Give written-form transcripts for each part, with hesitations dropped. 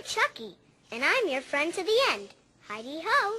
I'm Chucky, and I'm your friend to the end. Heidi-ho.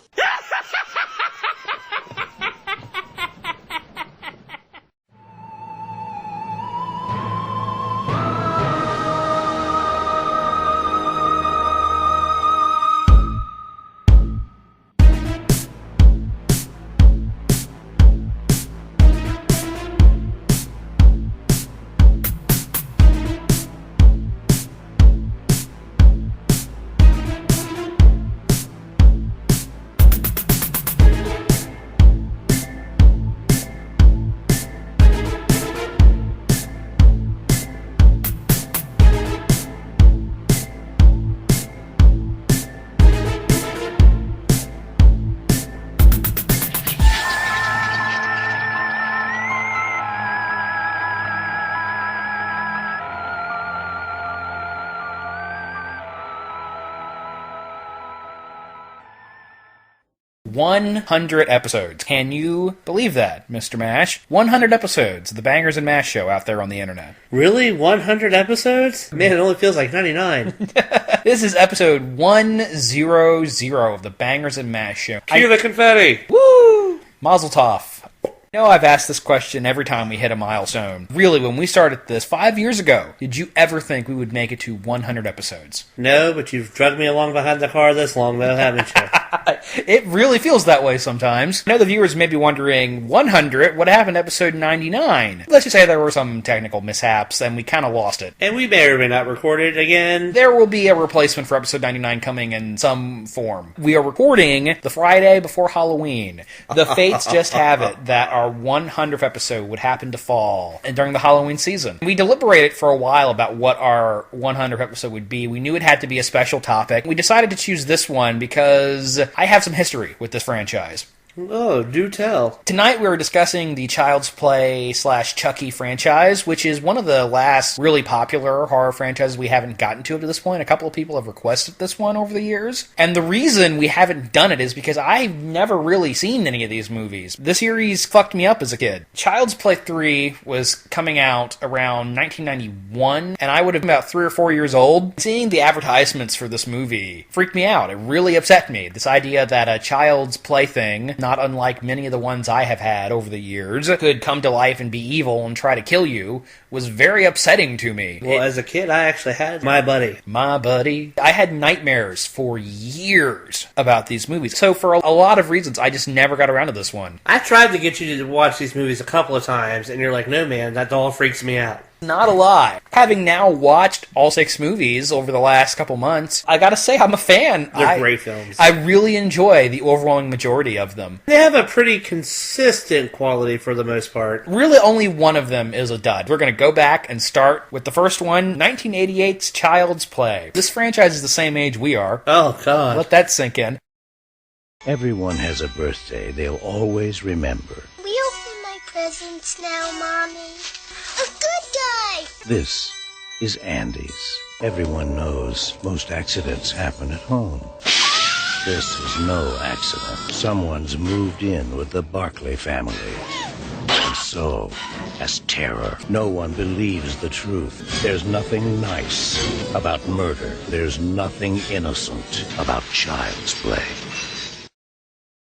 "100 episodes. Can you believe that, Mr. Mash? 100 episodes of the Bangers and Mash show out there on the internet. Really? 100 episodes? Man, it only feels like 99. This is episode 100 of the Bangers and Mash show. Cue the confetti! Woo! Mazel tov. I know I've asked this question every time we hit a milestone. Really, when we started this 5 years ago, did you ever think we would make it to 100 episodes? No, but you've dragged me along behind the car this long, though, haven't you? It really feels that way sometimes. I know the viewers may be wondering, 100? What happened to episode 99? Let's just say there were some technical mishaps, and we kind of lost it. And we may or may not record it again. There will be a replacement for episode 99 coming in some form. We are recording the Friday before Halloween. The fates just have it that our 100th episode would happen to fall during the Halloween season. We deliberated for a while about what our 100th episode would be. We knew it had to be a special topic. We decided to choose this one because I have some history with this franchise. Oh, do tell. Tonight we were discussing the Child's Play / Chucky franchise, which is one of the last really popular horror franchises we haven't gotten to up to this point. A couple of people have requested this one over the years. And the reason we haven't done it is because I've never really seen any of these movies. The series fucked me up as a kid. Child's Play 3 was coming out around 1991, and I would have been about 3 or 4 years old. Seeing the advertisements for this movie freaked me out. It really upset me. This idea that a Child's Play thing, not unlike many of the ones I have had over the years, could come to life and be evil and try to kill you, was very upsetting to me. Well, as a kid, I actually had my buddy. My buddy. I had nightmares for years about these movies. So for a lot of reasons, I just never got around to this one. I tried to get you to watch these movies a couple of times, and you're like, no man, that doll freaks me out. Not a lie. Having now watched all 6 movies over the last couple months, I gotta say I'm a fan. They're great films. I really enjoy the overwhelming majority of them. They have a pretty consistent quality for the most part. Really only one of them is a dud. We're gonna go back and start with the first one, 1988's Child's Play. This franchise is the same age we are. Oh, God. Let that sink in. Everyone has a birthday they'll always remember. We open my presents now, Mommy. A good guy! This is Andy's. Everyone knows most accidents happen at home. This is no accident. Someone's moved in with the Barkley family. And so has terror. No one believes the truth. There's nothing nice about murder. There's nothing innocent about Child's Play.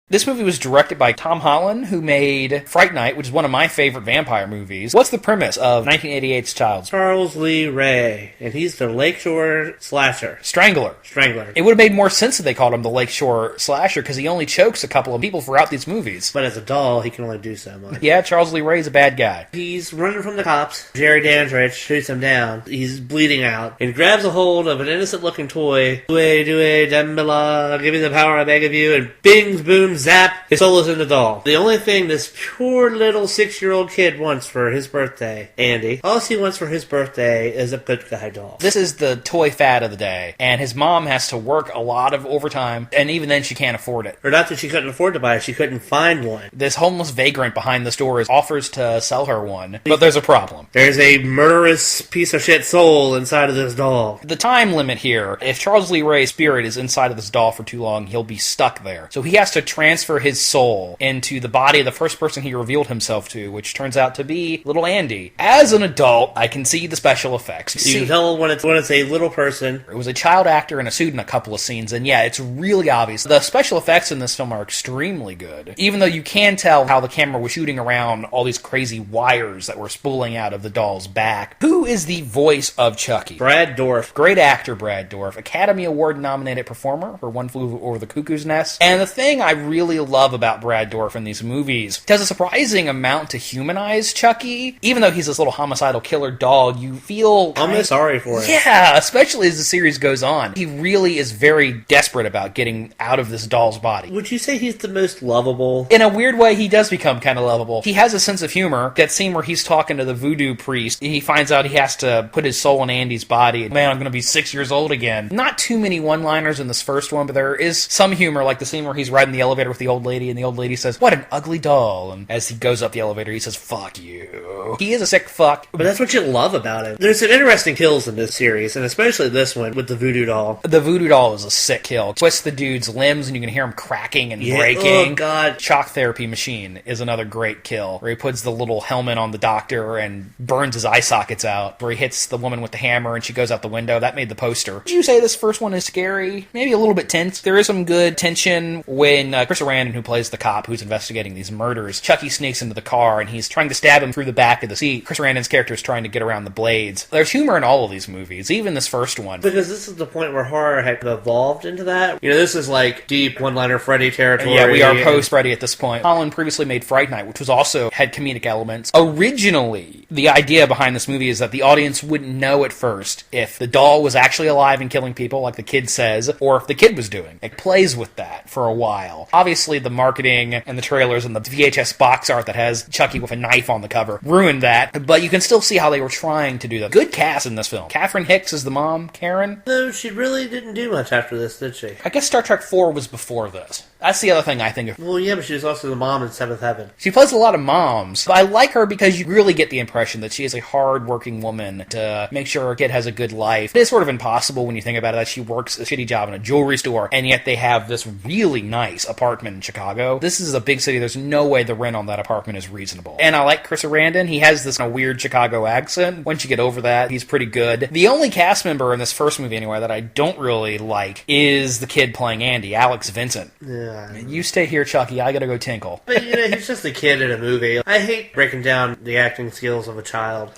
This movie was directed by Tom Holland, who made Fright Night, which is one of my favorite vampire movies. What's the premise of 1988's Child's Play? Charles Lee Ray, and he's the Lakeshore Slasher. Strangler. Strangler. It would have made more sense if they called him the Lakeshore Slasher, because he only chokes a couple of people throughout these movies. But as a doll, he can only do so much. Yeah, Charles Lee Ray's a bad guy. He's running from the cops. Jerry Dandridge shoots him down. He's bleeding out and grabs a hold of an innocent-looking toy. Due, Dembala, give me the power I beg of you, and bing, boom, zap, his soul is in the doll. The only thing this poor little 6-year-old kid wants for his birthday, Andy, all he wants for his birthday is a good guy doll. This is the toy fad of the day, and his mom has to work a lot of overtime, and even then she can't afford it. Or not that she couldn't afford to buy it, she couldn't find one. This homeless vagrant behind the store offers to sell her one, but there's a problem. There's a murderous piece of shit soul inside of this doll. The time limit here, if Charles Lee Ray's spirit is inside of this doll for too long, he'll be stuck there. So he has to transfer his soul into the body of the first person he revealed himself to, which turns out to be little Andy. As an adult, I can see the special effects. You can tell when it's a little person. It was a child actor in a suit in a couple of scenes, and yeah, it's really obvious. The special effects in this film are extremely good, even though you can tell how the camera was shooting around all these crazy wires that were spooling out of the doll's back. Who is the voice of Chucky? Brad Dourif. Great actor, Brad Dourif. Academy Award nominated performer for One Flew Over the Cuckoo's Nest. And the thing I really love about Brad Dourif in these movies, does a surprising amount to humanize Chucky. Even though he's this little homicidal killer doll, you feel almost sorry for him. Yeah, especially as the series goes on. He really is very desperate about getting out of this doll's body. Would you say he's the most lovable? In a weird way, he does become kind of lovable. He has a sense of humor. That scene where he's talking to the voodoo priest, he finds out he has to put his soul in Andy's body. Man, I'm going to be 6 years old again. Not too many one-liners in this first one, but there is some humor, like the scene where he's riding the elevator with the old lady, and the old lady says, "What an ugly doll." And as he goes up the elevator, he says, "Fuck you." He is a sick fuck. But that's what you love about him. There's some interesting kills in this series, and especially this one with the voodoo doll. The voodoo doll is a sick kill. Twists the dude's limbs, and you can hear him cracking and breaking. Oh, God. Shock therapy machine is another great kill, where he puts the little helmet on the doctor and burns his eye sockets out, where he hits the woman with the hammer and she goes out the window. That made the poster. Would you say this first one is scary? Maybe a little bit tense. There is some good tension when Chris Sarandon, who plays the cop who's investigating these murders, Chucky sneaks into the car and he's trying to stab him through the back of the seat. Chris Sarandon's character is trying to get around the blades. There's humor in all of these movies, even this first one. Because this is the point where horror had evolved into that. You know, this is like deep one-liner Freddy territory. Yeah, we are post-Freddy at this point. Holland previously made Fright Night, which was also had comedic elements. Originally, the idea behind this movie is that the audience wouldn't know at first if the doll was actually alive and killing people, like the kid says, or if the kid was doing. It plays with that for a while. Obviously, the marketing and the trailers and the VHS box art that has Chucky with a knife on the cover ruined that, but you can still see how they were trying to do that. Good cast in this film. Catherine Hicks is the mom, Karen. No, she really didn't do much after this, did she? I guess Star Trek 4 was before this. That's the other thing I think of. Well, yeah, but she was also the mom in Seventh Heaven. She plays a lot of moms, but I like her because you really get the impression that she is a hard-working woman to make sure her kid has a good life. It is sort of impossible when you think about it that she works a shitty job in a jewelry store, and yet they have this really nice apartment in Chicago. This is a big city. There's no way the rent on that apartment is reasonable. And I like Chris Sarandon. He has this weird Chicago accent. Once you get over that, he's pretty good. The only cast member in this first movie, anyway, that I don't really like is the kid playing Andy, Alex Vincent. Yeah. You stay here, Chucky. I gotta go tinkle. But, you know, he's just a kid in a movie. I hate breaking down the acting skills of a child.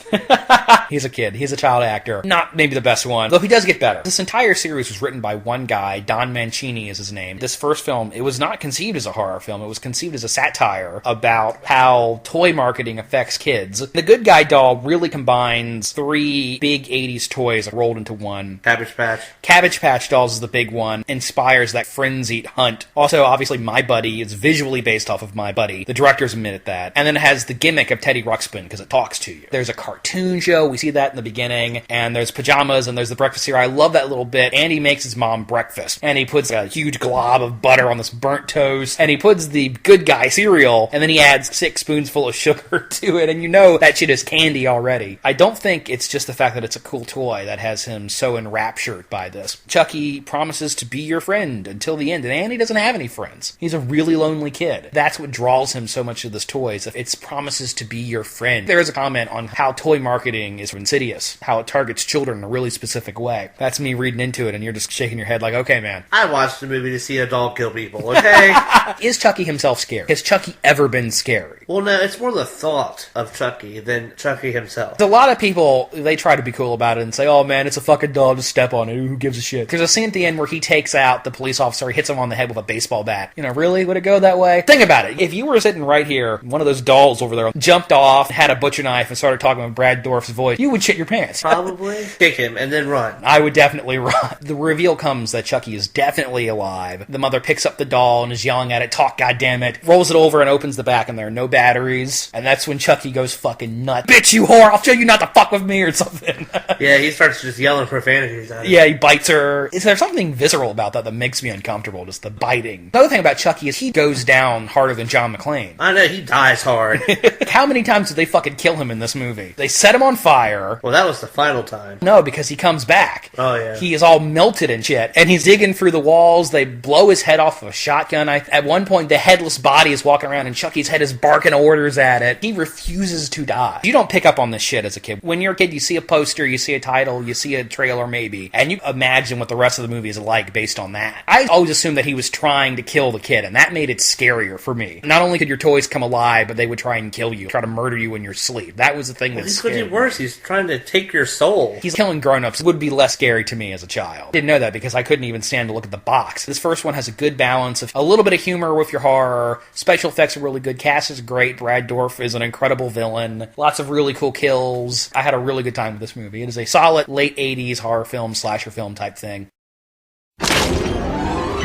He's a kid. He's a child actor. Not maybe the best one, though he does get better. This entire series was written by one guy. Don Mancini is his name. This first film, it was not conceived as a horror film. It was conceived as a satire about how toy marketing affects kids. The Good Guy doll really combines three big 80s toys rolled into one. Cabbage Patch. Cabbage Patch Dolls is the big one. Inspires that frenzied hunt. Also, obviously, My Buddy is visually based off of My Buddy. The directors admitted that. And then it has the gimmick of Teddy Ruxpin because it talks to you. There's a cartoon show. We see that in the beginning. And there's pajamas and there's the breakfast cereal. I love that little bit. Andy makes his mom breakfast. And he puts a huge glob of butter on this burnt toast. And he puts the Good Guy cereal. And then he adds 6 spoonsful of sugar to it. And you know that shit is candy already. I don't think it's just the fact that it's a cool toy that has him so enraptured by this. Chucky promises to be your friend until the end. And Andy doesn't have any friends. He's a really lonely kid. That's what draws him so much to this toy. It's promises to be your friend. There is a comment on how toy marketing is insidious, how it targets children in a really specific way. That's me reading into it, and you're just shaking your head like, okay, man. I watched the movie to see a doll kill people, okay? Is Chucky himself scary? Has Chucky ever been scary? Well, no, it's more the thought of Chucky than Chucky himself. A lot of people, they try to be cool about it and say, oh man, it's a fucking doll, just step on it, who gives a shit? There's a scene at the end where he takes out the police officer, he hits him on the head with a baseball bat. You know, really? Would it go that way? Think about it. If you were sitting right here, one of those dolls over there jumped off, had a butcher knife, and started talking with Brad Dourif's voice, you would shit your pants. Probably. Kick him and then run. I would definitely run. The reveal comes that Chucky is definitely alive. The mother picks up the doll and is yelling at it, talk goddammit, rolls it over and opens the back and there are no batteries. And that's when Chucky goes fucking nuts. Bitch, you whore, I'll show you not to fuck with me or something. Yeah, he starts just yelling profanities at her. Yeah, he bites her. Is there something visceral about that makes me uncomfortable, just the biting? The other thing about Chucky is he goes down harder than John McClane. I know, he dies hard. How many times did they fucking kill him in this movie? They set him on fire. Well, that was the final time. No, because he comes back. Oh, yeah. He is all melted and shit. And he's digging through the walls. They blow his head off of a shotgun. shotgun. At one point, the headless body is walking around and Chucky's head is barking orders at it. He refuses to die. You don't pick up on this shit as a kid. When you're a kid, you see a poster, you see a title, you see a trailer maybe, and you imagine what the rest of the movie is like based on that. I always assumed that he was trying to kill the kid, and that made it scarier for me. Not only could your toys come alive, but they would try and kill you, try to murder you in your sleep. That was the thing that scared me. He's worse. He's trying to take your soul. He's killing grown-ups. It would be less scary to me as a child. I didn't know that because I couldn't even stand to look at the box. This first one has a good balance of a little bit of humor with your horror. Special effects are really good. Cast is great. Brad Dourif is an incredible villain. Lots of really cool kills. I had a really good time with this movie. It is a solid late 80s horror film, slasher film type thing.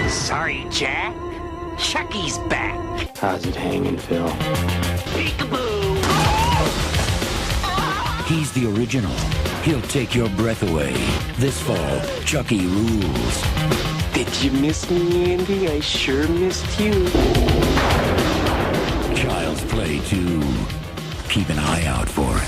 Sorry, Jack. Chucky's back. How's it hanging, Phil? Peekaboo! He's the original. He'll take your breath away. This fall, Chucky rules. Did you miss me, Andy? I sure missed you. Child's Play 2. Keep an eye out for it.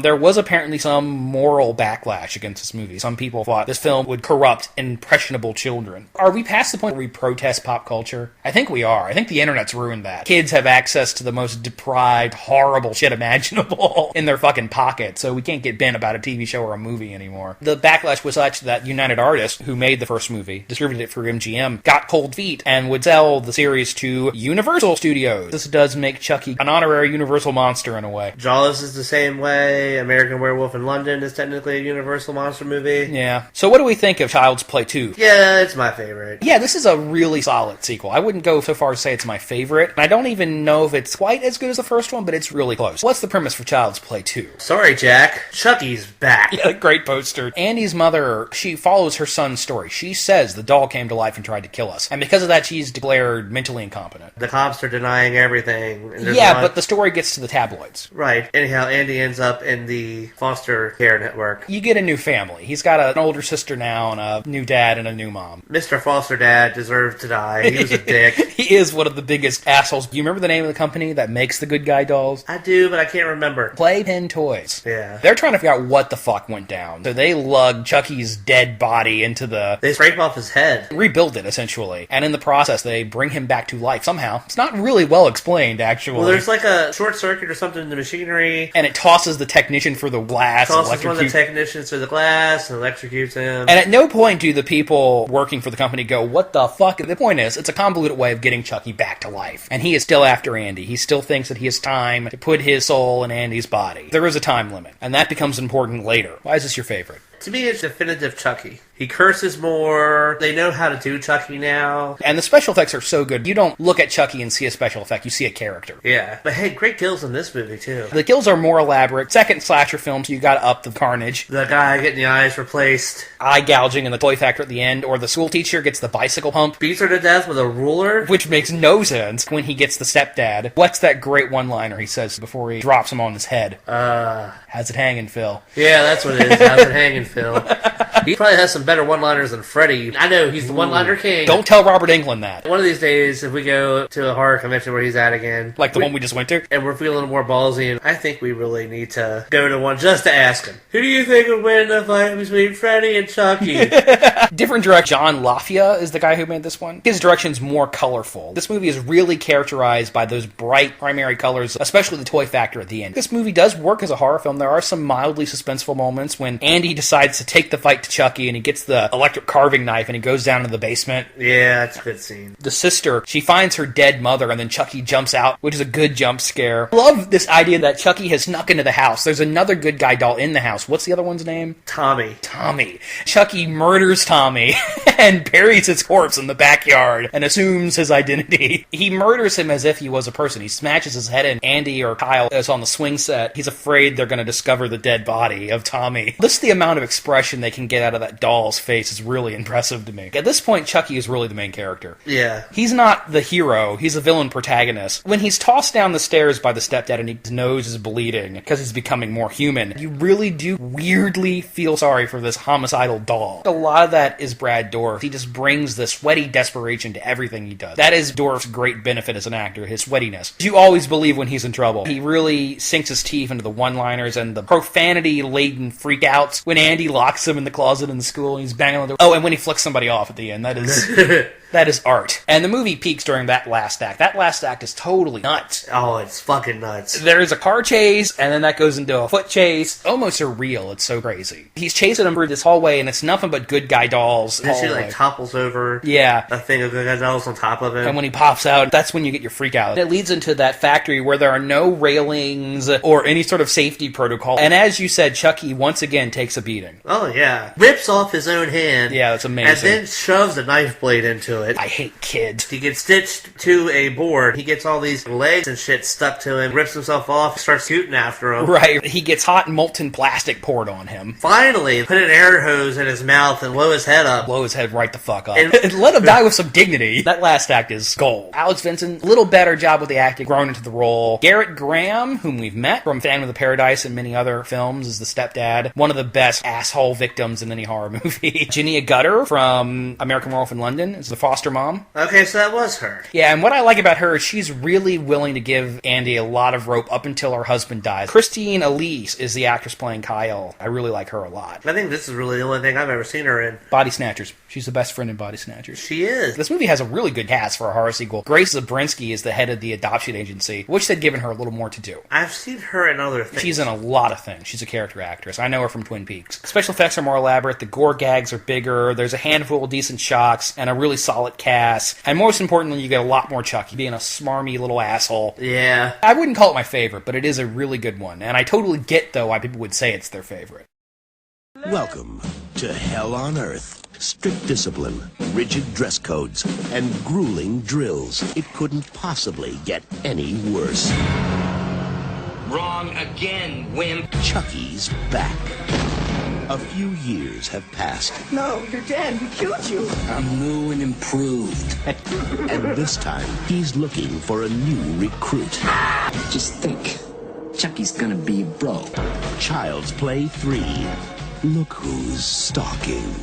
There was apparently some moral backlash against this movie. Some people thought this film would corrupt impressionable children. Are we past the point where we protest pop culture? I think we are. I think the internet's ruined that. Kids have access to the most deprived, horrible shit imaginable in their fucking pocket, so we can't get bent about a TV show or a movie anymore. The backlash was such that United Artists, who made the first movie, distributed it through MGM, got cold feet and would sell the series to Universal Studios. This does make Chucky an honorary Universal monster in a way. Jaws is the same way. American Werewolf in London is technically a Universal monster movie. Yeah. So what do we think of Child's Play 2? Yeah, it's my favorite. Yeah, this is a really solid sequel. I wouldn't go so far as to say it's my favorite. I don't even know if it's quite as good as the first one, but it's really close. What's the premise for Child's Play 2? Sorry, Jack. Chucky's back. Yeah, great poster. Andy's mother, she follows her son's story. She says the doll came to life and tried to kill us. And because of that, she's declared mentally incompetent. The cops are denying everything. Yeah, but the story gets to the tabloids. Right. Anyhow, Andy ends up in the foster care network. You get a new family. He's got an older sister now and a new dad and a new mom. Mr. Foster Dad deserved to die. He was a dick. He is one of the biggest assholes. Do you remember the name of the company that makes the good guy dolls? I do, but I can't remember. Playpen Toys. Yeah. They're trying to figure out what the fuck went down. So they lug Chucky's dead body into They scrape off his head. Rebuild it, essentially. And in the process, they bring him back to life somehow. It's not really well explained, actually. Well, there's like a short circuit or something in the machinery. And it tosses the technician for the glass. Tosses one of the technicians through the glass and electrocutes him. And at no point do the people working for the company go, what the fuck? The point is, it's a convoluted way of getting Chucky back to life. And he is still after Andy. He still thinks that he has time to put his soul in Andy's body. There is a time limit. And that becomes important later. Why is this your favorite? To me, it's definitive Chucky. He curses more. They know how to do Chucky now. And the special effects are so good. You don't look at Chucky and see a special effect. You see a character. Yeah. But hey, great kills in this movie, too. The kills are more elaborate. Second slasher film, so you gotta up the carnage. The guy getting the eyes replaced. Eye gouging in the toy factory at the end. Or the school teacher gets the bicycle pump. Beats her to death with a ruler. Which makes no sense when he gets the stepdad. What's that great one-liner he says before he drops him on his head? How's it hanging, Phil? Yeah, that's what it is. How's it hanging, Phil? He probably has some better one-liners than Freddy. I know, he's the one-liner king. Don't tell Robert Englund that. One of these days, if we go to a horror convention where he's at again... Like the one we just went to? And we're feeling more ballsy, and I think we really need to go to one just to ask him. Who do you think would win the fight between Freddy and Chucky? Different direction. John Lafia is the guy who made this one. His direction's more colorful. This movie is really characterized by those bright primary colors, especially the toy factor at the end. This movie does work as a horror film. There are some mildly suspenseful moments when Andy decides to take the fight to Chucky and he gets the electric carving knife and he goes down to the basement. Yeah, that's a good scene. The sister, she finds her dead mother and then Chucky jumps out, which is a good jump scare. I love this idea that Chucky has snuck into the house. There's another good guy doll in the house. What's the other one's name? Tommy. Chucky murders Tommy and buries his corpse in the backyard and assumes his identity. He murders him as if he was a person. He smashes his head in. Andy or Kyle is on the swing set. He's afraid they're going to discover the dead body of Tommy. Just the amount of expression they can get out of that doll's face is really impressive to me. At this point, Chucky is really the main character. Yeah. He's not the hero. He's a villain protagonist. When he's tossed down the stairs by the stepdad and his nose is bleeding because he's becoming more human, you really do weirdly feel sorry for this homicidal doll. A lot of that is Brad Dourif. He just brings the sweaty desperation to everything he does. That is Dourif's great benefit as an actor, his sweatiness. You always believe when he's in trouble. He really sinks his teeth into the one-liners and the profanity-laden freakouts when Andy locks him in the closet closet in the school, and he's banging on the door. Oh, and when he flicks somebody off at the end, that is... That is art. And the movie peaks during that last act. That last act is totally nuts. Oh, it's fucking nuts. There's a car chase, and then that goes into a foot chase. Almost surreal. It's so crazy. He's chasing him through this hallway, and it's nothing but good guy dolls. And she, like, topples over a thing of good guy dolls on top of it. And when he pops out, that's when you get your freak out. It leads into that factory where there are no railings or any sort of safety protocol. And as you said, Chucky once again takes a beating. Oh, yeah. Rips off his own hand. Yeah, that's amazing. And then shoves a knife blade into it. I hate kids. He gets stitched to a board. He gets all these legs and shit stuck to him, rips himself off, starts scooting after him. Right. He gets hot molten plastic poured on him. Finally, put an air hose in his mouth and blow his head up. Blow his head right the fuck up. And let him die with some dignity. That last act is gold. Alex Vincent, little better job with the acting, grown into the role. Garrett Graham, whom we've met from Phantom of the Paradise and many other films, is the stepdad. One of the best asshole victims in any horror movie. Ginnia Gutter from American Werewolf in London is the foster mom. Okay, so that was her. Yeah, and what I like about her is she's really willing to give Andy a lot of rope up until her husband dies. Christine Elise is the actress playing Kyle. I really like her a lot. I think this is really the only thing I've ever seen her in. Body Snatchers. She's the best friend in Body Snatchers. She is. This movie has a really good cast for a horror sequel. Grace Zabriskie is the head of the adoption agency. Wish they'd given her a little more to do. I've seen her in other things. She's in a lot of things. She's a character actress. I know her from Twin Peaks. Special effects are more elaborate. The gore gags are bigger. There's a handful of decent shots and a really solid cast. And most importantly, you get a lot more Chucky being a smarmy little asshole. Yeah. I wouldn't call it my favorite, but it is a really good one. And I totally get, though, why people would say it's their favorite. Welcome to Hell on Earth. Strict discipline, rigid dress codes, and grueling drills. It couldn't possibly get any worse. Wrong again, wimp. Chucky's back. A few years have passed. No, you're dead. We killed you. I'm new and improved. And this time, he's looking for a new recruit. Just think, Chucky's gonna be broke. Child's Play 3. Look who's stalking.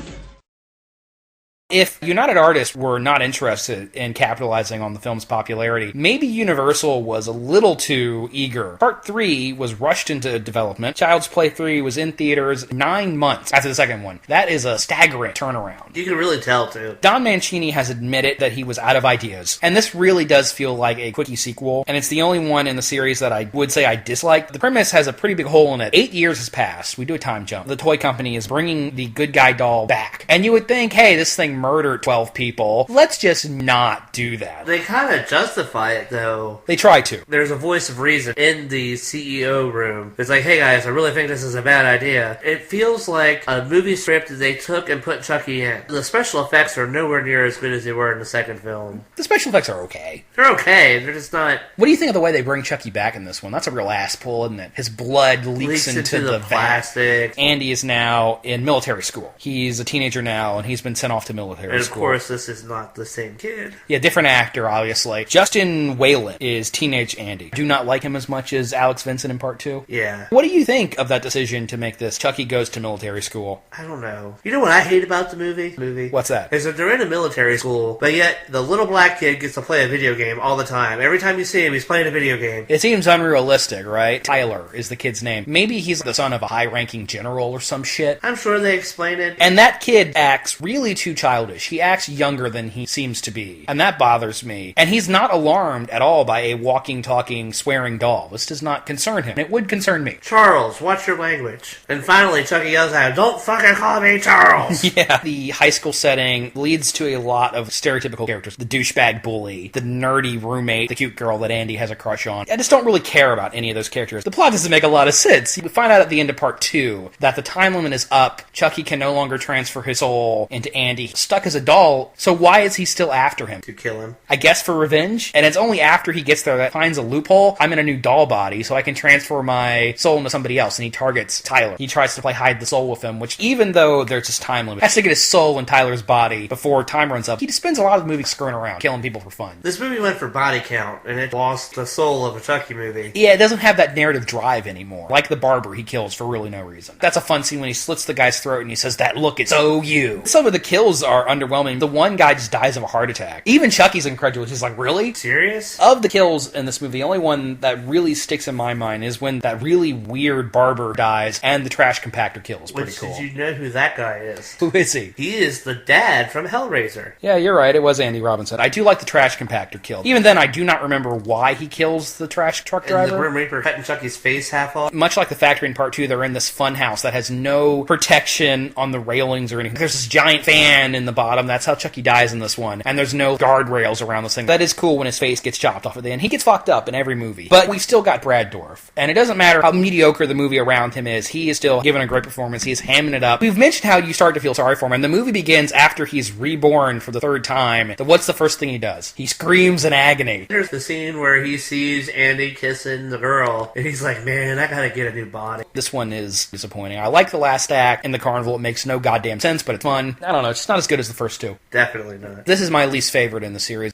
If United Artists were not interested in capitalizing on the film's popularity, maybe Universal was a little too eager. Part 3 was rushed into development. Child's Play 3 was in theaters 9 months after the second one. That is a staggering turnaround. You can really tell, too. Don Mancini has admitted that he was out of ideas, and this really does feel like a quickie sequel, and it's the only one in the series that I would say I dislike. The premise has a pretty big hole in it. 8 years has passed. We do a time jump. The toy company is bringing the good guy doll back, and you would think, hey, this thing murdered 12 people. Let's just not do that. They kind of justify it, though. They try to. There's a voice of reason in the CEO room. It's like, hey guys, I really think this is a bad idea. It feels like a movie script that they took and put Chucky in. The special effects are nowhere near as good as they were in the second film. The special effects are okay. They're okay. They're just not... What do you think of the way they bring Chucky back in this one? That's a real ass pull, isn't it? His blood leaks into the plastic. Andy is now in military school. He's a teenager now, and he's been sent off to military school. And of course, this is not the same kid. Yeah, different actor, obviously. Justin Whalen is teenage Andy. Do not like him as much as Alex Vincent in Part 2. Yeah. What do you think of that decision to make this Chucky goes to military school? I don't know. You know what I hate about the movie? What's that? Is that they're in a military school, but yet the little black kid gets to play a video game all the time. Every time you see him, he's playing a video game. It seems unrealistic, right? Tyler is the kid's name. Maybe he's the son of a high-ranking general or some shit. I'm sure they explain it. And that kid acts really too childish. He acts younger than he seems to be. And that bothers me. And he's not alarmed at all by a walking, talking, swearing doll. This does not concern him. It would concern me. Charles, watch your language. And finally, Chucky yells at him, don't fucking call me Charles! Yeah. The high school setting leads to a lot of stereotypical characters. The douchebag bully, the nerdy roommate, the cute girl that Andy has a crush on. I just don't really care about any of those characters. The plot doesn't make a lot of sense. We find out at the end of Part 2 that the time limit is up. Chucky can no longer transfer his soul into Andy. Stuck as a doll, so why is he still after him? To kill him. I guess for revenge? And it's only after he gets there that finds a loophole. I'm in a new doll body, so I can transfer my soul into somebody else, and he targets Tyler. He tries to play hide the soul with him, which even though there's this time limit, has to get his soul in Tyler's body before time runs up. He just spends a lot of the movie screwing around, killing people for fun. This movie went for body count, and it lost the soul of a Chucky movie. Yeah, it doesn't have that narrative drive anymore. Like the barber he kills for really no reason. That's a fun scene when he slits the guy's throat and he says, that look, it's so you. Some of the kills are are underwhelming. The one guy just dies of a heart attack. Even Chucky's incredulous. He's like, really? Serious? Of the kills in this movie, the only one that really sticks in my mind is when that really weird barber dies and the trash compactor kills. Pretty cool. Did you know who that guy is? Who is he? He is the dad from Hellraiser. Yeah, you're right. It was Andy Robinson. I do like the trash compactor kill. Even then, I do not remember why he kills the trash truck driver. And the Grim Reaper cutting Chucky's face half off. Much like the factory in part 2, they're in this fun house that has no protection on the railings or anything. There's this giant fan in the bottom. That's how Chucky dies in this one. And there's no guardrails around this thing. That is cool when his face gets chopped off at the end. He gets fucked up in every movie. But we still got Brad Dourif. And it doesn't matter how mediocre the movie around him is. He is still giving a great performance. He is hamming it up. We've mentioned how you start to feel sorry for him. And the movie begins after he's reborn for the third time. What's the first thing he does? He screams in agony. There's the scene where he sees Andy kissing the girl. And he's like, man, I gotta get a new body. This one is disappointing. I like the last act in the carnival. It makes no goddamn sense, but it's fun. I don't know. It's just not as good as the first two. Definitely not. This is my least favorite in the series.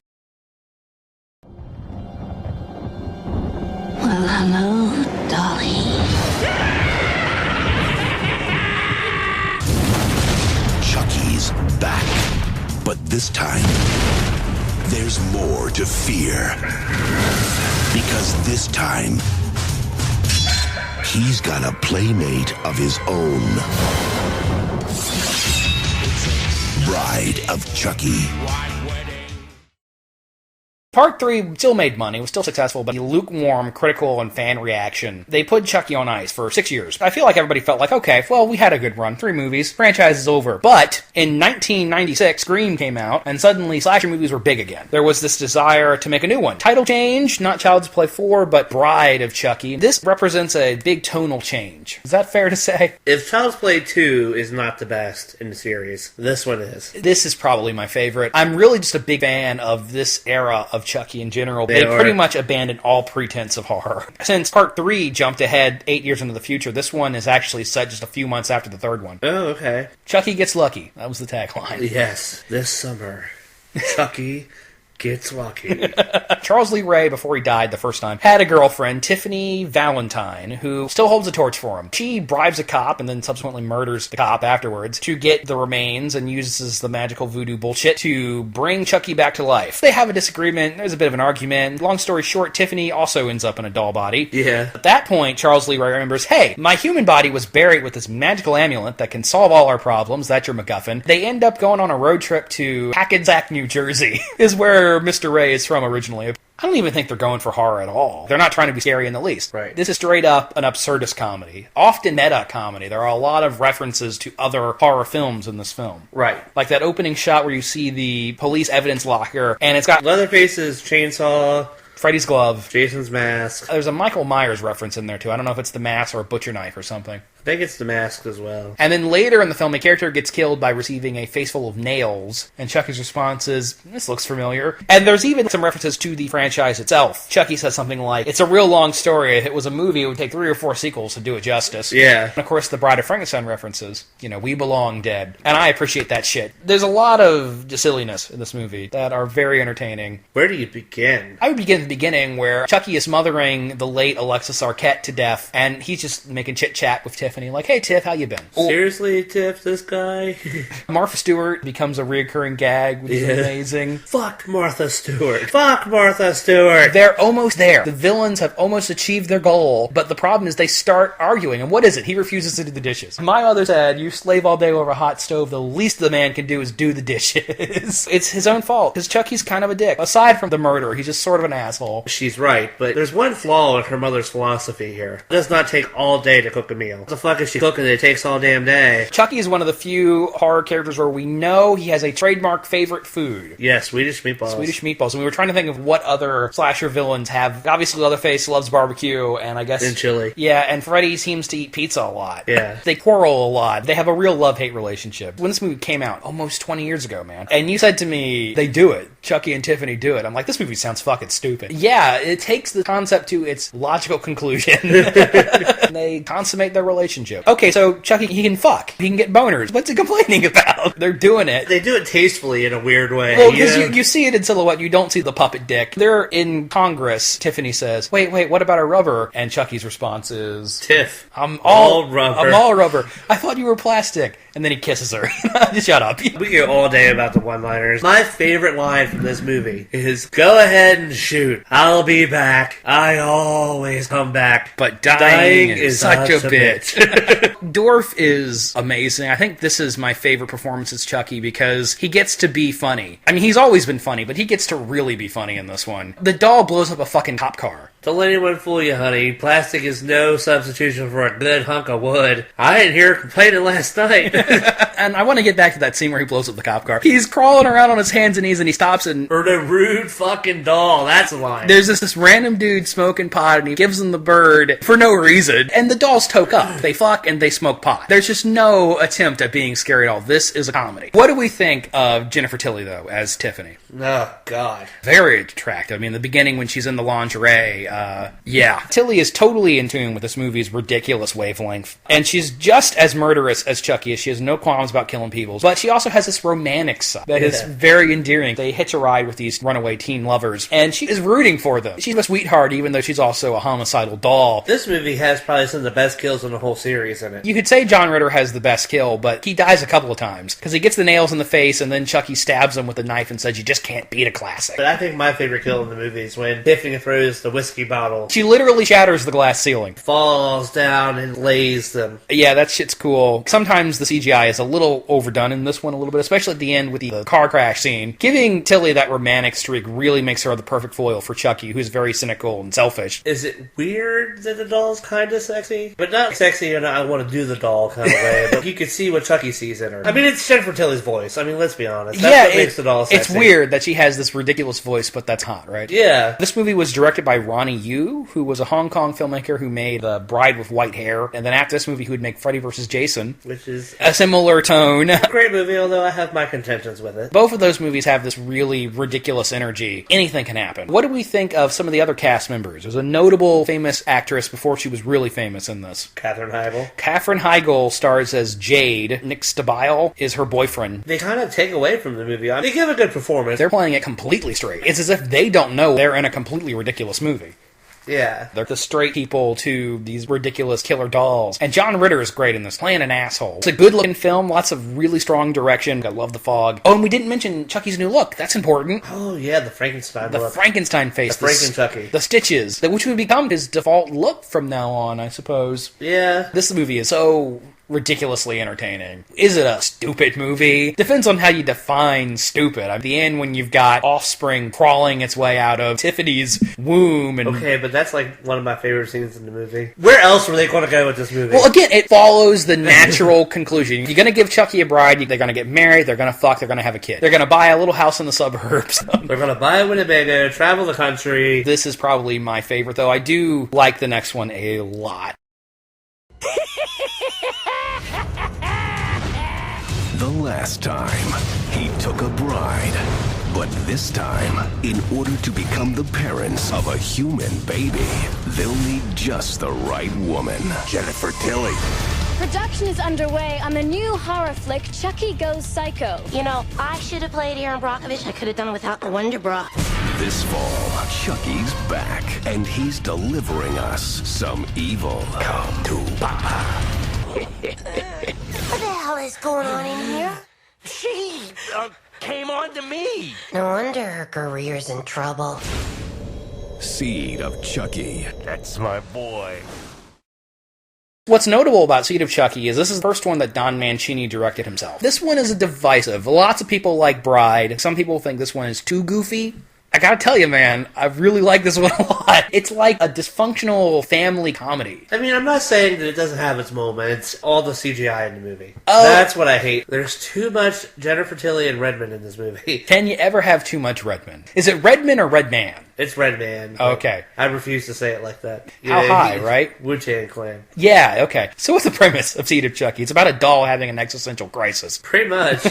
Well, hello, Dolly. Chucky's back. But this time, there's more to fear. Because this time, he's got a playmate of his own. Bride of Chucky. Part 3 still made money, was still successful, but lukewarm, critical, and fan reaction. They put Chucky on ice for 6 years. I feel like everybody felt like, okay, well, we had a good run. 3 movies. Franchise is over. But in 1996, Scream came out, and suddenly slasher movies were big again. There was this desire to make a new one. Title change, not Child's Play 4, but Bride of Chucky. This represents a big tonal change. Is that fair to say? If Child's Play 2 is not the best in the series, this one is. This is probably my favorite. I'm really just a big fan of this era of Chucky in general. They pretty much abandoned all pretense of horror. Since part 3 jumped ahead 8 years into the future, this one is actually set just a few months after the third one. Oh, okay. Chucky gets lucky. That was the tagline. Yes, this summer, Chucky gets lucky. Charles Lee Ray, before he died the first time, had a girlfriend, Tiffany Valentine, who still holds a torch for him. She bribes a cop and then subsequently murders the cop afterwards to get the remains and uses the magical voodoo bullshit to bring Chucky back to life. They have a disagreement. There's a bit of an argument. Long story short, Tiffany also ends up in a doll body. Yeah. At that point, Charles Lee Ray remembers, hey, my human body was buried with this magical amulet that can solve all our problems. That's your MacGuffin. They end up going on a road trip to Hackensack, New Jersey, is where Mr. Ray is from originally. I don't even think they're going for horror at all. They're not trying to be scary in the least. Right. This is straight up an absurdist comedy. Often meta comedy. There are a lot of references to other horror films in this film. Right. Like that opening shot where you see the police evidence locker, and it's got Leatherface's chainsaw, Freddy's glove, Jason's mask. There's a Michael Myers reference in there too. I don't know if it's the mask or a butcher knife or something. I think it's the mask as well. And then later in the film, a character gets killed by receiving a face full of nails, and Chucky's response is, this looks familiar. And there's even some references to the franchise itself. Chucky says something like, it's a real long story. If it was a movie, it would take 3 or 4 sequels to do it justice. Yeah. And of course, the Bride of Frankenstein references, we belong dead. And I appreciate that shit. There's a lot of silliness in this movie that are very entertaining. Where do you begin? I would begin at the beginning where Chucky is smothering the late Alexis Arquette to death, and he's just making chit-chat with Tiffany, like, hey, Tiff, how you been? Seriously, Tiff, this guy? Martha Stewart becomes a reoccurring gag, which is amazing. Fuck Martha Stewart. Fuck Martha Stewart. They're almost there. The villains have almost achieved their goal, but the problem is they start arguing. And what is it? He refuses to do the dishes. My mother said, you slave all day over a hot stove, the least the man can do is do the dishes. It's his own fault, because Chucky's kind of a dick. Aside from the murder, he's just sort of an asshole. She's right, but there's one flaw in her mother's philosophy here. It does not take all day to cook a meal. What the fuck is she cooking that it takes all damn day? Chucky is one of the few horror characters where we know he has a trademark favorite food. Yeah, Swedish meatballs. Swedish meatballs. And we were trying to think of what other slasher villains have. Obviously, Leatherface loves barbecue, and I guess... And chili. Yeah, and Freddy seems to eat pizza a lot. Yeah. They quarrel a lot. They have a real love-hate relationship. When this movie came out, almost 20 years ago, man, and you said to me, they do it. Chucky and Tiffany do it. I'm like, this movie sounds fucking stupid. Yeah, it takes the concept to its logical conclusion. They consummate their relationship. Okay, so Chucky, he can fuck. He can get boners. What's he complaining about? They're doing it. They do it tastefully in a weird way. Well, because you see it in silhouette, you don't see the puppet dick. They're in Congress. Tiffany says, wait, what about our rubber? And Chucky's response is, Tiff. I'm all rubber. I'm all rubber. I thought you were plastic. And then he kisses her. Just shut up. We could go all day about the one-liners. My favorite line from this movie is, "Go ahead and shoot. I'll be back. I always come back. But dying is such a bitch." Dorf is amazing. I think this is my favorite performance as Chucky because he gets to be funny. I mean, he's always been funny, but he gets to really be funny in this one. The doll blows up a fucking cop car. Don't let anyone fool you, honey. Plastic is no substitution for a good hunk of wood. I didn't hear her complaining last night. And I want to get back to that scene where he blows up the cop car. He's crawling around on his hands and knees and he stops and... For the rude fucking doll. That's a line. There's this random dude smoking pot and he gives him the bird for no reason. And the dolls toke up. They fuck and they smoke pot. There's just no attempt at being scary at all. This is a comedy. What do we think of Jennifer Tilly, though, as Tiffany? Oh, God. Very attractive. I mean, in the beginning when she's in the lingerie, yeah. Tilly is totally in tune with this movie's ridiculous wavelength. And she's just as murderous as Chucky is. She has no qualms about killing people. But she also has this romantic side that is very endearing. They hitch a ride with these runaway teen lovers. And she is rooting for them. She's a sweetheart, even though she's also a homicidal doll. This movie has probably some of the best kills in the whole series in it. You could say John Ritter has the best kill, but he dies a couple of times. Because he gets the nails in the face, and then Chucky stabs him with a knife and says, "You just can't beat a classic." But I think my favorite kill in the movie is when Tiffany throws the whiskey bottle. She literally shatters the glass ceiling. Falls down and lays them. Yeah, that shit's cool. Sometimes the CGI is a little overdone in this one a little bit, especially at the end with the car crash scene. Giving Tilly that romantic streak really makes her the perfect foil for Chucky, who's very cynical and selfish. Is it weird that the doll's kind of sexy? But not sexy in a I want to do the doll kind of way, but you can see what Chucky sees in her. I mean, it's Jennifer Tilly's voice. I mean, let's be honest. That's what makes the doll sexy. It's weird that she has this ridiculous voice, but that's hot, right? Yeah. This movie was directed by Ronnie Yu, who was a Hong Kong filmmaker who made The Bride with White Hair, and then after this movie, he would make Freddy vs. Jason, which is a similar tone. Great movie, although I have my contentions with it. Both of those movies have this really ridiculous energy. Anything can happen. What do we think of some of the other cast members? There's a notable famous actress before she was really famous in this. Katherine Heigl. Katherine Heigl stars as Jade. Nick Stabile is her boyfriend. They kind of take away from the movie. They give a good performance. They're playing it completely straight. It's as if they don't know they're in a completely ridiculous movie. Yeah. They're the straight people to these ridiculous killer dolls. And John Ritter is great in this, playing an asshole. It's a good-looking film, lots of really strong direction. I love the fog. Oh, and we didn't mention Chucky's new look. That's important. Oh, yeah, the Frankenstein look. The Frankenstein face. The Franken-Chucky. The stitches, which would become his default look from now on, I suppose. Yeah. This movie is so ridiculously entertaining. Is it a stupid movie? Depends on how you define stupid. At the end, when you've got offspring crawling its way out of Tiffany's womb and... Okay, but that's like one of my favorite scenes in the movie. Where else were they going to go with this movie? Well, again, it follows the natural conclusion. You're going to give Chucky a bride, they're going to get married, they're going to fuck, they're going to have a kid. They're going to buy a little house in the suburbs. They're going to buy a Winnebago, travel the country. This is probably my favorite, though. I do like the next one a lot. The last time, he took a bride. But this time, in order to become the parents of a human baby, they'll need just the right woman. Jennifer Tilly. Production is underway on the new horror flick, Chucky Goes Psycho. You know, I should have played Aaron Brockovich. I could have done it without the Wonder Bra. This fall, Chucky's back, and he's delivering us some evil. Come to Papa. What the hell is going on in here? She came on to me. No wonder her career's in trouble. Seed of Chucky. That's my boy. What's notable about Seed of Chucky is this is the first one that Don Mancini directed himself. This one is divisive. Lots of people like Bride. Some people think this one is too goofy. I gotta tell you, man, I really like this one a lot. It's like a dysfunctional family comedy. I mean, I'm not saying that it doesn't have its moments. All the CGI in the movie. That's what I hate. There's too much Jennifer Tilly and Redmond in this movie. Can you ever have too much Redmond? Is it Redmond or Redman? It's Redman. Okay. I refuse to say it like that. How high, right? Wu-Tang Clan. Yeah, okay. So what's the premise of Seed of Chucky? It's about a doll having an existential crisis. Pretty much.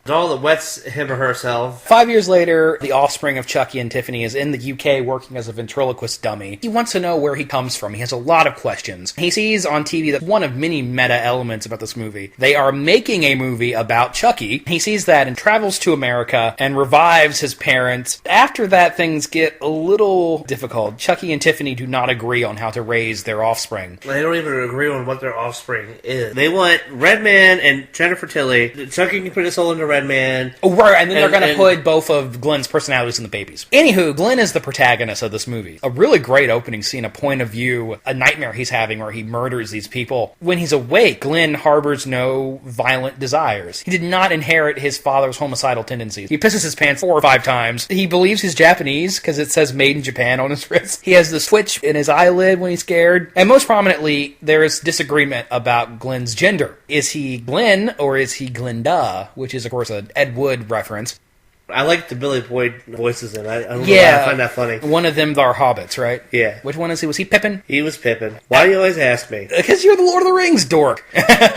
Doll that wets him or herself. 5 years later, the offspring of Chucky and Tiffany is in the UK working as a ventriloquist dummy. He wants to know where he comes from. He has a lot of questions. He sees on TV that one of many meta elements about this movie. They are making a movie about Chucky. He sees that and travels to America and revives his parents. After that, things get get a little difficult. Chucky and Tiffany do not agree on how to raise their offspring. They don't even agree on what their offspring is. They want Redman and Jennifer Tilly. Chucky can put his soul into Redman. Oh, right, and then they're going to put both of Glenn's personalities in the babies. Anywho, Glenn is the protagonist of this movie. A really great opening scene, a point of view, a nightmare he's having where he murders these people. When he's awake, Glenn harbors no violent desires. He did not inherit his father's homicidal tendencies. He pisses his pants 4 or 5 times. He believes he's Japanese because it says made in Japan on his wrist. He has this twitch in his eyelid when he's scared. And most prominently, there is disagreement about Glenn's gender. Is he Glenn or is he Glenda? Which is, of course, an Ed Wood reference. I like the Billy Boyd voices in it. I don't know why I find that funny. One of them are hobbits, right? Yeah. Which one is he? Was he Pippin? He was Pippin. Why do you always ask me? Because you're the Lord of the Rings dork.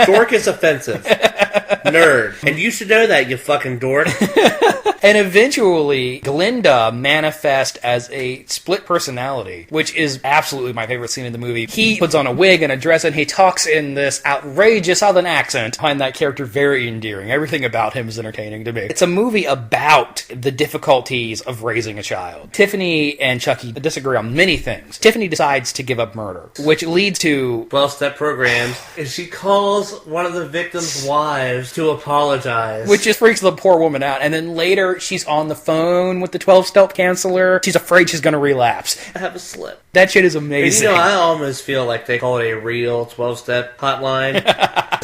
Dork is offensive. Nerd. And you should know that, you fucking dork. And eventually, Glenda manifests as a split personality, which is absolutely my favorite scene in the movie. He puts on a wig and a dress, and he talks in this outrageous southern accent. I find that character very endearing. Everything about him is entertaining to me. It's a movie about the difficulties of raising a child. Tiffany and Chucky disagree on many things. Tiffany decides to give up murder, which leads to 12-step programs, and she calls one of the victims' wives to apologize. Which just freaks the poor woman out. And then later, she's on the phone with the 12-step counselor. She's afraid she's going to relapse. I have a slip. That shit is amazing. And I almost feel like they call it a real 12-step hotline.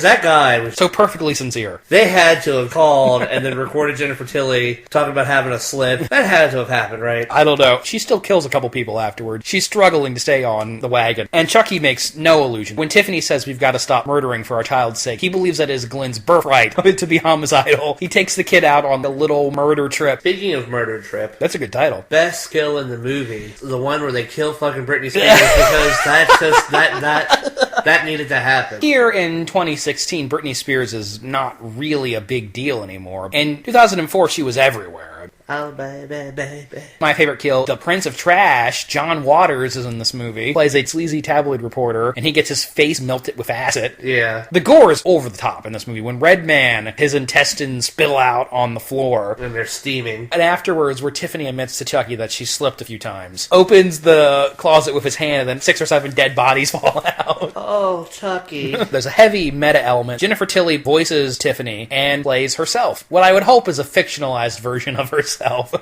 That guy was so perfectly sincere. They had to have called and then recorded Jennifer Tilly talking about having a slip. That had to have happened, right? I don't know. She still kills a couple people afterward. She's struggling to stay on the wagon. And Chucky makes no illusion. When Tiffany says we've got to stop murdering for our child's sake, he believes that is Glenn's birthright to be homicidal. He takes the kid out on a little murder trip. Speaking of murder trip, that's a good title. Best kill in the movie, the one where they kill fucking Britney Spears because that's just that needed to happen. Here in 2016, Britney Spears is not really a big deal anymore. In 2004, she was everywhere. Oh, baby, baby. My favorite kill, the Prince of Trash, John Waters, is in this movie. Plays a sleazy tabloid reporter, and he gets his face melted with acid. Yeah. The gore is over the top in this movie. When Redman, his intestines spill out on the floor. And they're steaming. And afterwards, where Tiffany admits to Chucky that she slipped a few times. Opens the closet with his hand, and then 6 or 7 dead bodies fall out. Oh, Chucky. There's a heavy meta element. Jennifer Tilly voices Tiffany and plays herself. What I would hope is a fictionalized version of herself.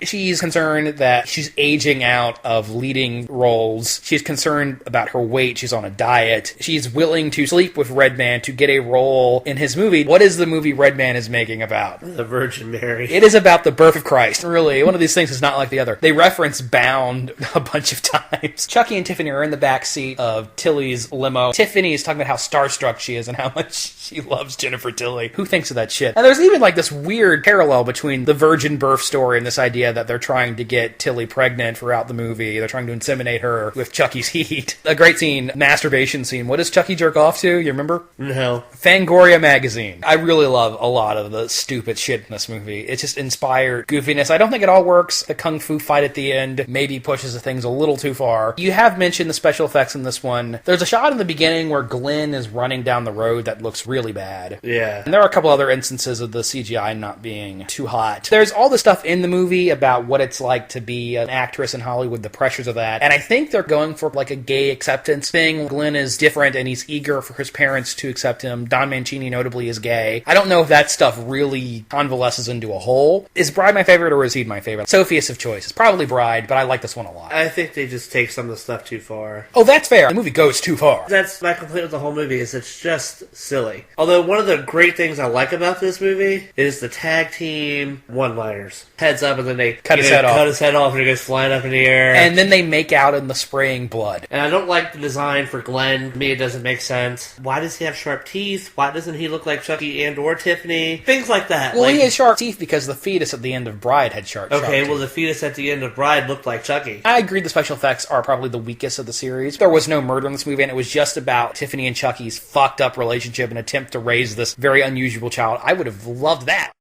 She's concerned that she's aging out of leading roles. She's concerned about her weight. She's on a diet. She's willing to sleep with Redman to get a role in his movie. What is the movie Redman is making about? The Virgin Mary. It is about the birth of Christ. Really, one of these things is not like the other. They reference Bound a bunch of times. Chucky and Tiffany are in the back seat of Tilly's limo. Tiffany is talking about how starstruck she is and how much she loves Jennifer Tilly. Who thinks of that shit? And there's even like this weird parallel between the virgin birth story and this idea that they're trying to get Tilly pregnant throughout the movie. They're trying to inseminate her with Chucky's heat. A great scene, masturbation scene. What does Chucky jerk off to? You remember? No. Fangoria magazine. I really love a lot of the stupid shit in this movie. It's just inspired goofiness. I don't think it all works. The kung fu fight at the end maybe pushes the things a little too far. You have mentioned the special effects in this one. There's a shot in the beginning where Glenn is running down the road that looks really bad. Yeah. And there are a couple other instances of the CGI not being too hot. There's all the stuff in the movie about what it's like to be an actress in Hollywood, the pressures of that. And I think they're going for like a gay acceptance thing. Glenn is different and he's eager for his parents to accept him. Don Mancini notably is gay. I don't know if that stuff really convalesces into a whole. Is Bride my favorite or is Heed my favorite? Sophia's of choice. It's probably Bride, but I like this one a lot. I think they just take some of the stuff too far. Oh, that's fair. The movie goes too far. That's my complaint with the whole movie, is it's just silly. Although one of the great things I like about this movie is the tag team one-liners. Heads up and then they cut his head off and it goes flying up in the air. And then they make out in the spraying blood. And I don't like the design for Glenn. To me, it doesn't make sense. Why does he have sharp teeth? Why doesn't he look like Chucky and or Tiffany? Things like that. Well, he has sharp teeth because the fetus at the end of Bride had sharp teeth. Okay, well, the fetus at the end of Bride looked like Chucky. I agree the special effects are probably the weakest of the series. There was no murder in this movie, and it was just about Tiffany and Chucky's fucked up relationship and attempt to raise this very unusual child. I would have loved that.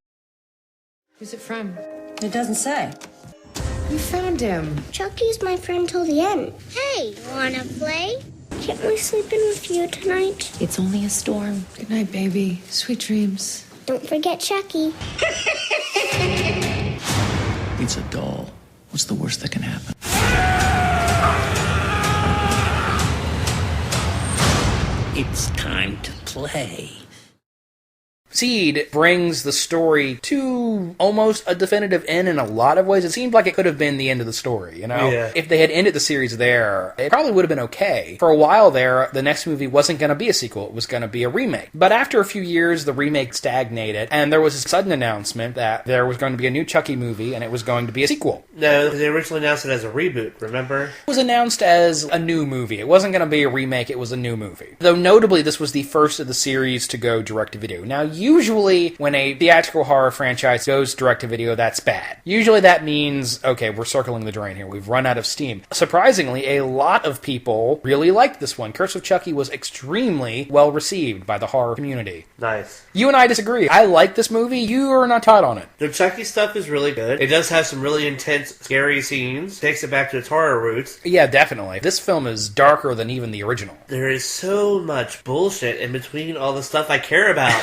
Who's it from? It doesn't say. You found him. Chucky's my friend till the end. Hey, wanna play? Can't we sleep in with you tonight? It's only a storm. Good night, baby. Sweet dreams. Don't forget Chucky. It's a doll. What's the worst that can happen? It's time to play. Seed brings the story to almost a definitive end in a lot of ways. It seemed like it could have been the end of the story, you know? Yeah. If they had ended the series there, it probably would have been okay. For a while there, the next movie wasn't going to be a sequel. It was going to be a remake. But after a few years, the remake stagnated, and there was a sudden announcement that there was going to be a new Chucky movie, and it was going to be a sequel. No, they originally announced it as a reboot, remember? It was announced as a new movie. It wasn't going to be a remake, it was a new movie. Though notably, this was the first of the series to go direct-to-video. Now, usually, when a theatrical horror franchise goes direct-to-video, that's bad. Usually that means, okay, we're circling the drain here. We've run out of steam. Surprisingly, a lot of people really liked this one. Curse of Chucky was extremely well-received by the horror community. Nice. You and I disagree. I like this movie. You are not taught on it. The Chucky stuff is really good. It does have some really intense, scary scenes. Takes it back to its horror roots. Yeah, definitely. This film is darker than even the original. There is so much bullshit in between all the stuff I care about.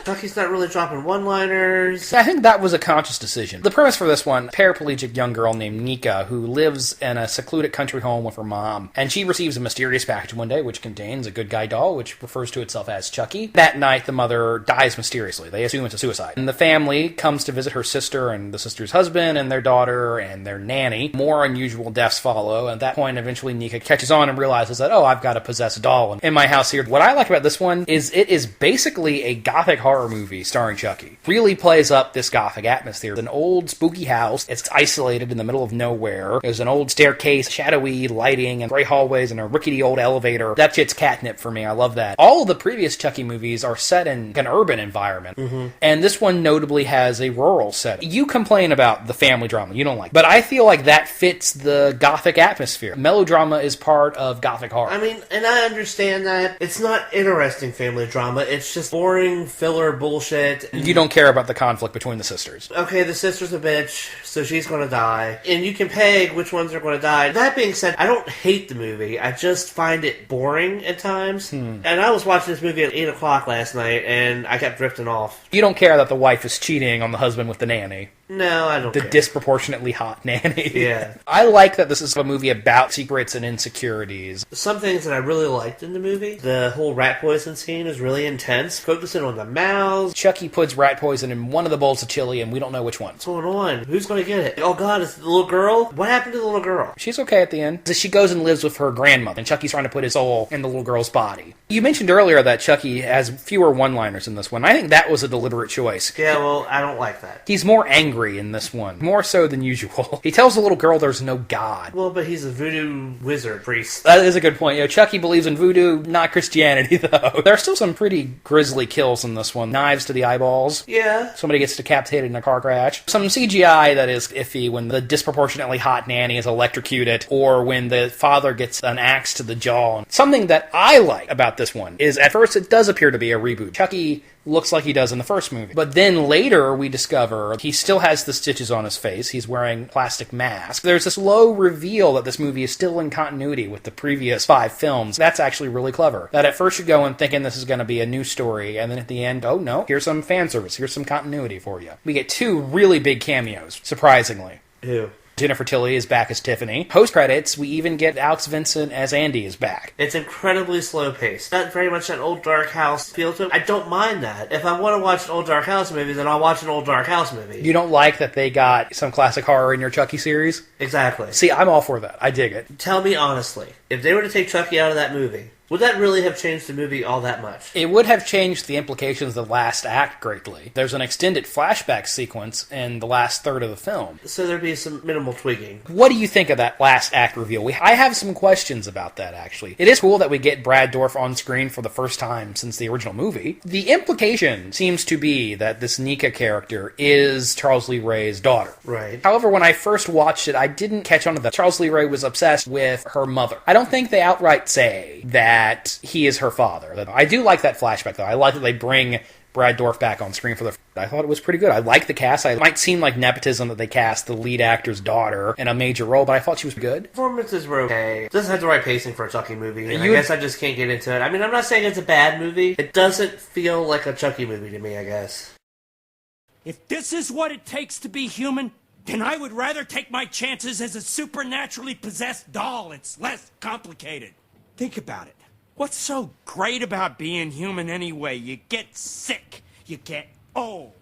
Chucky's not really dropping one-liners. I think that was a conscious decision. The premise for this one, a paraplegic young girl named Nika who lives in a secluded country home with her mom, and she receives a mysterious package one day which contains a good guy doll, which refers to itself as Chucky. That night, the mother dies mysteriously. They assume it's a suicide. And the family comes to visit her sister and the sister's husband and their daughter and their nanny. More unusual deaths follow, and at that point, eventually Nika catches on and realizes that, oh, I've got a possessed doll in my house here. What I like about this one is it is basically a gothic horror movie starring Chucky. Really plays up this gothic atmosphere. It's an old spooky house. It's isolated in the middle of nowhere. There's an old staircase, shadowy lighting, and gray hallways, and a rickety old elevator. That shit's catnip for me. I love that. All of the previous Chucky movies are set in an urban environment, and this one notably has a rural setting. You complain about the family drama. You don't like it. But I feel like that fits the gothic atmosphere. Melodrama is part of gothic horror. I mean, and I understand that. It's not interesting family drama. It's just boring filler bullshit. You don't care about the conflict between the sisters. Okay, the sister's a bitch, so she's gonna die. And you can peg which ones are gonna die. That being said, I don't hate the movie. I just find it boring at times. And I was watching this movie at 8 o'clock last night, and I kept drifting off. You don't care that the wife is cheating on the husband with the nanny. No, I don't The care. disproportionately hot nanny. Yeah. I like that this is a movie about secrets and insecurities. Some things that I really liked in the movie, the whole rat poison scene is really intense. Focusing on the mouths. Chucky puts rat poison in one of the bowls of chili, and we don't know which one. What's going on? Who's going to get it? Oh god, it's the little girl? What happened to the little girl? She's okay at the end. She goes and lives with her grandmother, and Chucky's trying to put his soul in the little girl's body. You mentioned earlier that Chucky has fewer one-liners in this one. I think that was a deliberate choice. Yeah, well, I don't like that. He's more angry in this one. More so than usual. He tells the little girl there's no God. Well, but he's a voodoo wizard priest. That is a good point. You know, Chucky believes in voodoo, not Christianity, though. There are still some pretty grisly kills in this one. Knives to the eyeballs. Yeah. Somebody gets decapitated in a car crash. Some CGI that is iffy when the disproportionately hot nanny is electrocuted, or when the father gets an axe to the jaw. Something that I like about this one is, at first, it does appear to be a reboot. Chucky looks like he does in the first movie. But then later we discover he still has the stitches on his face. He's wearing a plastic mask. There's this low reveal that this movie is still in continuity with the previous 5 films. That's actually really clever. That at first you go in thinking this is going to be a new story, and then at the end, oh no, here's some fan service. Here's some continuity for you. We get 2 really big cameos, surprisingly. Ew. Jennifer Tilly is back as Tiffany. Post-credits, we even get Alex Vincent as Andy is back. It's incredibly slow-paced. Not very much that old Dark House feel to it. I don't mind that. If I want to watch an old Dark House movie, then I'll watch an old Dark House movie. You don't like that they got some classic horror in your Chucky series? Exactly. See, I'm all for that. I dig it. Tell me honestly, if they were to take Chucky out of that movie, would that really have changed the movie all that much? It would have changed the implications of the last act greatly. There's an extended flashback sequence in the last third of the film. So there'd be some minimal tweaking. What do you think of that last act reveal? I have some questions about that, actually. It is cool that we get Brad Dourif on screen for the first time since the original movie. The implication seems to be that this Nika character is Charles Lee Ray's daughter. Right. However, when I first watched it, I didn't catch on to that. Charles Lee Ray was obsessed with her mother. I don't think they outright say that he is her father. I do like that flashback, though. I like that they bring Brad Dourif back on screen for the... I thought it was pretty good. I like the cast. It might seem like nepotism that they cast the lead actor's daughter in a major role, but I thought she was good. Performances were okay. It doesn't have the right pacing for a Chucky movie, and I guess I just can't get into it. I mean, I'm not saying it's a bad movie. It doesn't feel like a Chucky movie to me, I guess. If this is what it takes to be human, then I would rather take my chances as a supernaturally possessed doll. It's less complicated. Think about it. What's so great about being human anyway? You get sick. You get old.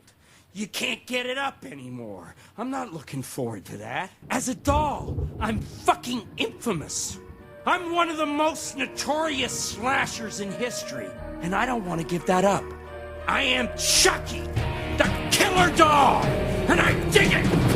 You can't get it up anymore. I'm not looking forward to that. As a doll, I'm fucking infamous. I'm one of the most notorious slashers in history, and I don't want to give that up. I am Chucky, the Killer Doll, and I dig it!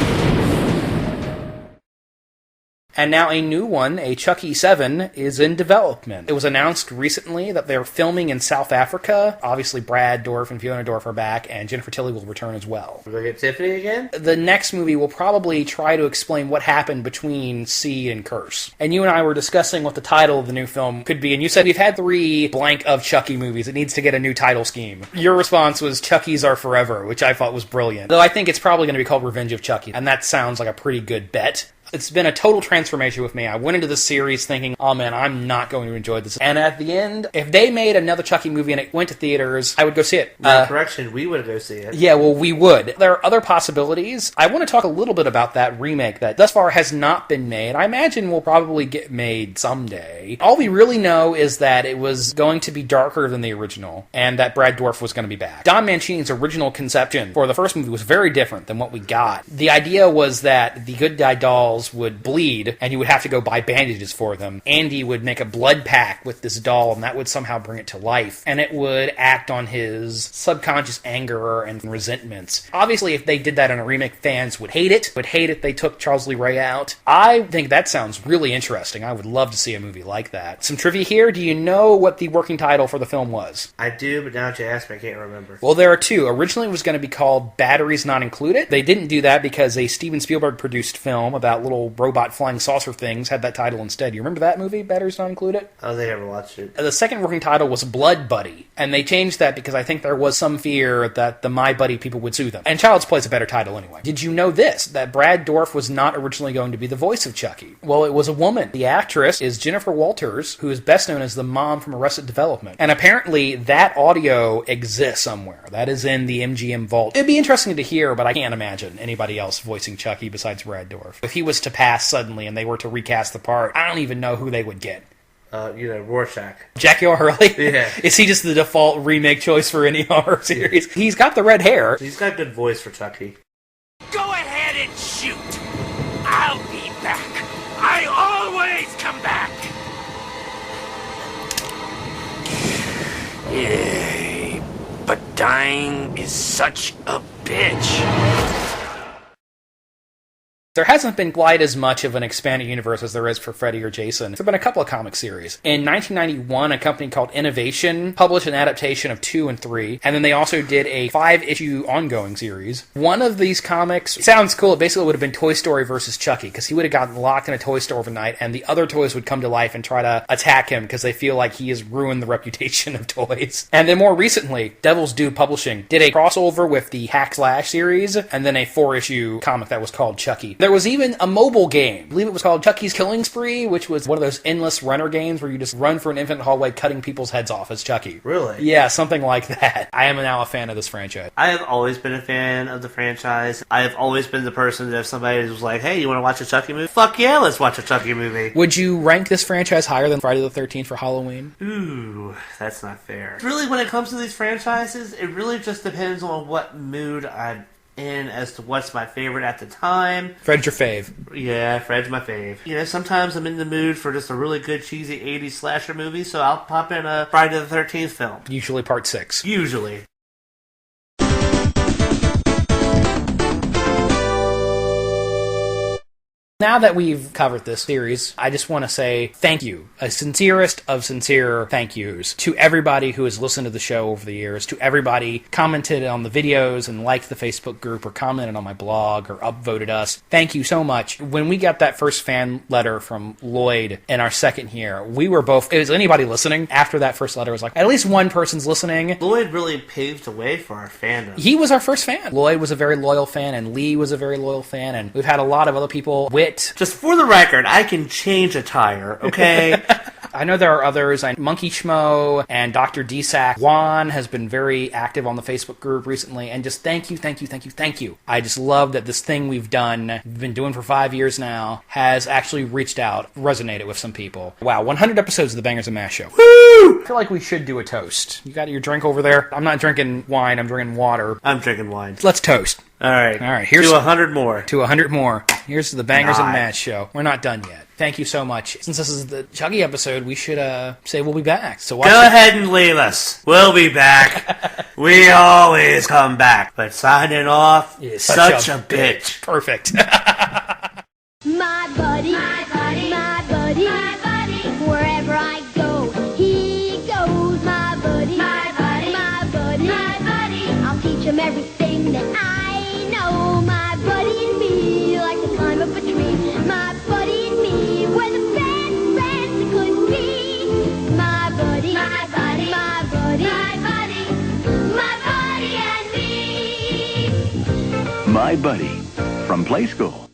And now a new one, a Chucky 7, is in development. It was announced recently that they're filming in South Africa. Obviously, Brad Dourif and Fiona Dourif are back, and Jennifer Tilly will return as well. Will they get Tiffany again? The next movie will probably try to explain what happened between Seed and Curse. And you and I were discussing what the title of the new film could be, and you said we've had 3 blank of Chucky movies. It needs to get a new title scheme. Your response was Chucky's Are Forever, which I thought was brilliant. Though I think it's probably going to be called Revenge of Chucky, and that sounds like a pretty good bet. It's been a total transformation with me. I went into this series thinking, oh man, I'm not going to enjoy this. And at the end, if they made another Chucky movie and it went to theaters, I would go see it. Correction, we would go see it. Yeah, well, we would. There are other possibilities. I want to talk a little bit about that remake that thus far has not been made. I imagine will probably get made someday. All we really know is that it was going to be darker than the original, and that Brad Dourif was going to be back. Don Mancini's original conception for the first movie was very different than what we got. The idea was that the good guy dolls would bleed, and you would have to go buy bandages for them. Andy would make a blood pact with this doll, and that would somehow bring it to life. And it would act on his subconscious anger and resentments. Obviously, if they did that in a remake, fans would hate it. Would hate if they took Charles Lee Ray out. I think that sounds really interesting. I would love to see a movie like that. Some trivia here. Do you know what the working title for the film was? I do, but now that you ask me, I can't remember. Well, there are 2. Originally, it was going to be called Batteries Not Included. They didn't do that because a Steven Spielberg-produced film about little robot flying saucer things had that title instead. You remember that movie, Batteries Not Included? I don't think I ever watched it. The second working title was Blood Buddy, and they changed that because I think there was some fear that the My Buddy people would sue them. And Child's Play is a better title anyway. Did you know this? That Brad Dourif was not originally going to be the voice of Chucky. Well, it was a woman. The actress is Jennifer Walters, who is best known as the mom from Arrested Development. And apparently that audio exists somewhere. That is in the MGM vault. It'd be interesting to hear, but I can't imagine anybody else voicing Chucky besides Brad Dourif. If he was to pass suddenly and they were to recast the part, I don't even know who they would get. Rorschach. Jackie O'Hurley? Yeah. Is he just the default remake choice for any horror series? He's got the red hair. He's got a good voice for Chucky. Go ahead and shoot. I'll be back. I always come back. Yay. But dying is such a bitch. There hasn't been quite as much of an expanded universe as there is for Freddy or Jason. There have been a couple of comic series. In 1991, a company called Innovation published an adaptation of 2 and 3, and then they also did a 5-issue ongoing series. One of these comics, it sounds cool, it basically would have been Toy Story versus Chucky, because he would have gotten locked in a toy store overnight, and the other toys would come to life and try to attack him because they feel like he has ruined the reputation of toys. And then more recently, Devil's Due Publishing did a crossover with the Hack Slash series, and then a 4-issue comic that was called Chucky. There was even a mobile game. I believe it was called Chucky's Killing Spree, which was one of those endless runner games where you just run for an infinite hallway cutting people's heads off as Chucky. Really? Yeah, something like that. I am now a fan of this franchise. I have always been a fan of the franchise. I have always been the person that if somebody was like, hey, you want to watch a Chucky movie? Fuck yeah, let's watch a Chucky movie. Would you rank this franchise higher than Friday the 13th for Halloween? Ooh, that's not fair. Really, when it comes to these franchises, it really just depends on what mood I'm in as to what's my favorite at the time. Fred's your fave. Yeah, Fred's my fave. You know, sometimes I'm in the mood for just a really good cheesy 80s slasher movie, so I'll pop in a Friday the 13th film. Usually part 6. Usually. Now that we've covered this series, I just want to say thank you. A sincerest of sincere thank yous to everybody who has listened to the show over the years, to everybody commented on the videos and liked the Facebook group or commented on my blog or upvoted us. Thank you so much. When we got that first fan letter from Lloyd in our second year, we were both, is anybody listening? After that first letter, it was like, at least one person's listening. Lloyd really paved the way for our fandom. He was our first fan. Lloyd was a very loyal fan, and Lee was a very loyal fan, and we've had a lot of other people. Just for the record, I can change a tire, okay? I know there are others. Monkey Schmo and Dr. DSAC. Juan has been very active on the Facebook group recently, and just thank you. I just love that this thing we've been doing for 5 years now, has actually reached out, resonated with some people. Wow, 100 episodes of the Bangers and Mash Show. Woo! I feel like we should do a toast. You got your drink over there? I'm not drinking wine, I'm drinking water. I'm drinking wine. Let's toast. All right. Here's to 100 more. To 100 more. Here's the Bangers and Mash Show. We're not done yet. Thank you so much. Since this is the Chucky episode, we should say we'll be back. So go ahead and leave us. We'll be back. We always come back. But signing off is such a bitch. Perfect. My buddy, my buddy, my buddy, my buddy. Wherever I go, he goes. My buddy, my buddy, my buddy, my buddy. I'll teach him everything that I know. My buddy and me, like the climb up a tree. My buddy and me, we're the best friends that could be. My buddy, my buddy, my buddy, my buddy, my buddy and me. My Buddy from Play School.